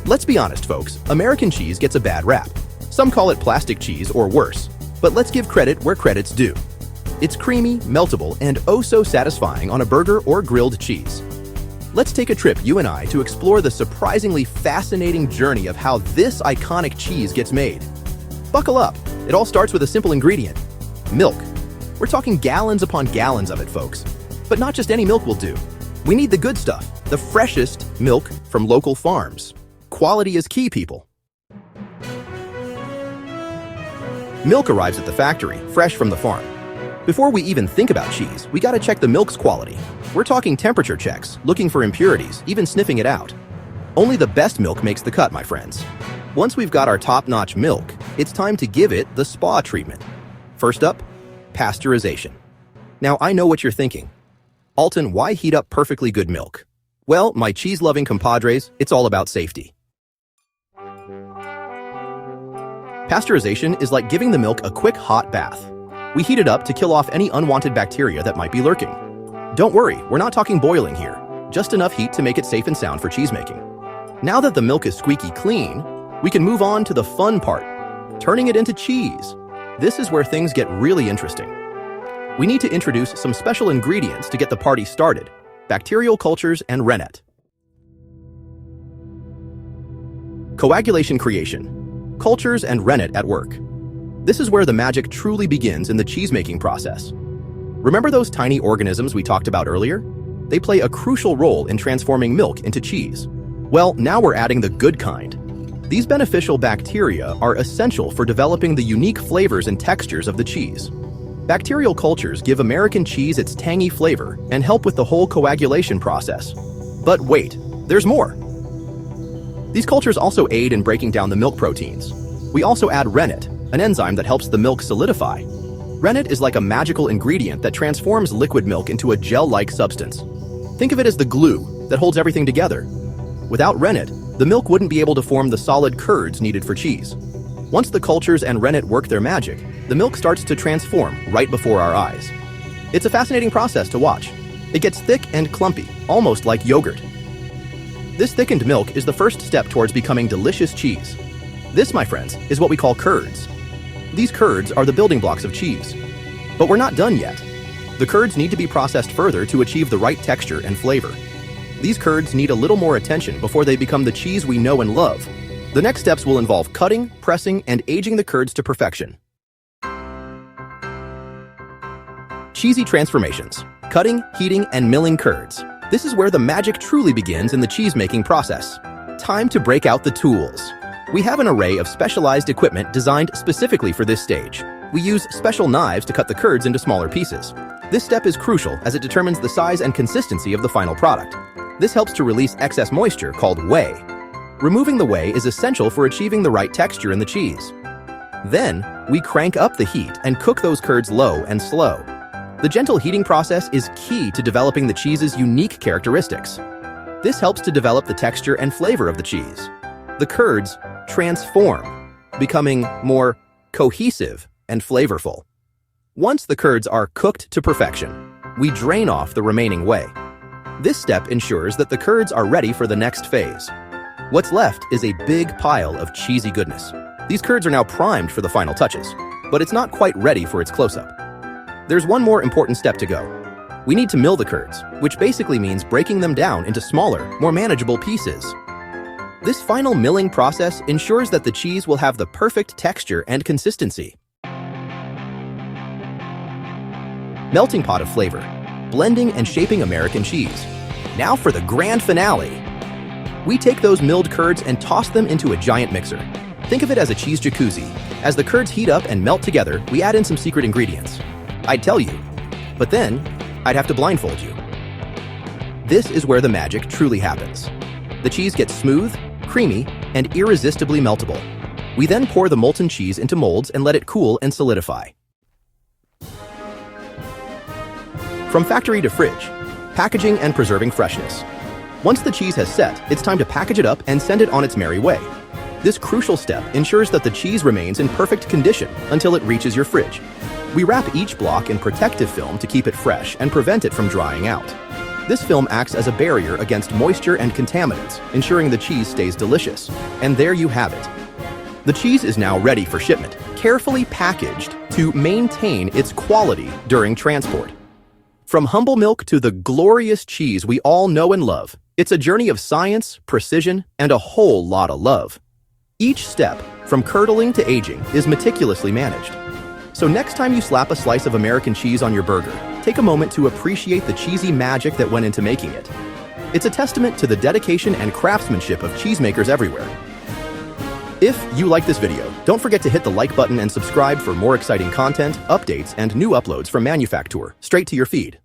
Let's be honest, folks, American cheese gets a bad rap. Some call it plastic cheese or worse, but let's give credit where credit's due. It's creamy, meltable, and oh so satisfying on a burger or grilled cheese. Let's take a trip, you and I, to explore the surprisingly fascinating journey of how this iconic cheese gets made. Buckle up, it all starts with a simple ingredient: milk. We're talking gallons upon gallons of it, folks. But not just any milk will do. We need the good stuff, the freshest milk from local farms. Quality is key, people. Milk arrives at the factory, fresh from the farm. Before we even think about cheese, we gotta check the milk's quality. We're talking temperature checks, looking for impurities, even sniffing it out. Only the best milk makes the cut, my friends. Once we've got our top-notch milk, it's time to give it the spa treatment. First up, pasteurization. Now, I know what you're thinking. Alton, why heat up perfectly good milk? Well, my cheese-loving compadres, it's all about safety. Pasteurization is like giving the milk a quick hot bath. We heat it up to kill off any unwanted bacteria that might be lurking. Don't worry, we're not talking boiling here, just enough heat to make it safe and sound for cheesemaking. Now that the milk is squeaky clean, we can move on to the fun part, turning it into cheese. This is where things get really interesting. We need to introduce some special ingredients to get the party started: bacterial cultures and rennet. Coagulation creation. Cultures and rennet at work. This is where the magic truly begins in the cheesemaking process. Remember those tiny organisms we talked about earlier? They play a crucial role in transforming milk into cheese. Well, now we're adding the good kind. These beneficial bacteria are essential for developing the unique flavors and textures of the cheese. Bacterial cultures give American cheese its tangy flavor and help with the whole coagulation process. But wait, there's more. These cultures also aid in breaking down the milk proteins. We also add rennet, an enzyme that helps the milk solidify. Rennet is like a magical ingredient that transforms liquid milk into a gel-like substance. Think of it as the glue that holds everything together. Without rennet, the milk wouldn't be able to form the solid curds needed for cheese. Once the cultures and rennet work their magic, the milk starts to transform right before our eyes. It's a fascinating process to watch. It gets thick and clumpy, almost like yogurt. This thickened milk is the first step towards becoming delicious cheese. This, my friends, is what we call curds. These curds are the building blocks of cheese. But we're not done yet. The curds need to be processed further to achieve the right texture and flavor. These curds need a little more attention before they become the cheese we know and love. The next steps will involve cutting, pressing, and aging the curds to perfection. Cheesy transformations. Cutting, heating, and milling curds. This is where the magic truly begins in the cheese-making process. Time to break out the tools. We have an array of specialized equipment designed specifically for this stage. We use special knives to cut the curds into smaller pieces. This step is crucial as it determines the size and consistency of the final product. This helps to release excess moisture called whey. Removing the whey is essential for achieving the right texture in the cheese. Then, we crank up the heat and cook those curds low and slow. The gentle heating process is key to developing the cheese's unique characteristics. This helps to develop the texture and flavor of the cheese. The curds transform, becoming more cohesive and flavorful. Once the curds are cooked to perfection, we drain off the remaining whey. This step ensures that the curds are ready for the next phase. What's left is a big pile of cheesy goodness. These curds are now primed for the final touches, but it's not quite ready for its close-up. There's one more important step to go. We need to mill the curds, which basically means breaking them down into smaller, more manageable pieces. This final milling process ensures that the cheese will have the perfect texture and consistency. Melting pot of flavor, blending and shaping American cheese. Now for the grand finale. We take those milled curds and toss them into a giant mixer. Think of it as a cheese jacuzzi. As the curds heat up and melt together, we add in some secret ingredients. I'd tell you, but then I'd have to blindfold you. This is where the magic truly happens. The cheese gets smooth, creamy, and irresistibly meltable. We then pour the molten cheese into molds and let it cool and solidify. From factory to fridge, packaging and preserving freshness. Once the cheese has set, it's time to package it up and send it on its merry way. This crucial step ensures that the cheese remains in perfect condition until it reaches your fridge. We wrap each block in protective film to keep it fresh and prevent it from drying out. This film acts as a barrier against moisture and contaminants, ensuring the cheese stays delicious. And there you have it. The cheese is now ready for shipment, carefully packaged to maintain its quality during transport. From humble milk to the glorious cheese we all know and love, it's a journey of science, precision, and a whole lot of love. Each step, from curdling to aging, is meticulously managed. So next time you slap a slice of American cheese on your burger, take a moment to appreciate the cheesy magic that went into making it. It's a testament to the dedication and craftsmanship of cheesemakers everywhere. If you like this video, don't forget to hit the like button and subscribe for more exciting content, updates, and new uploads from Manufactour straight to your feed.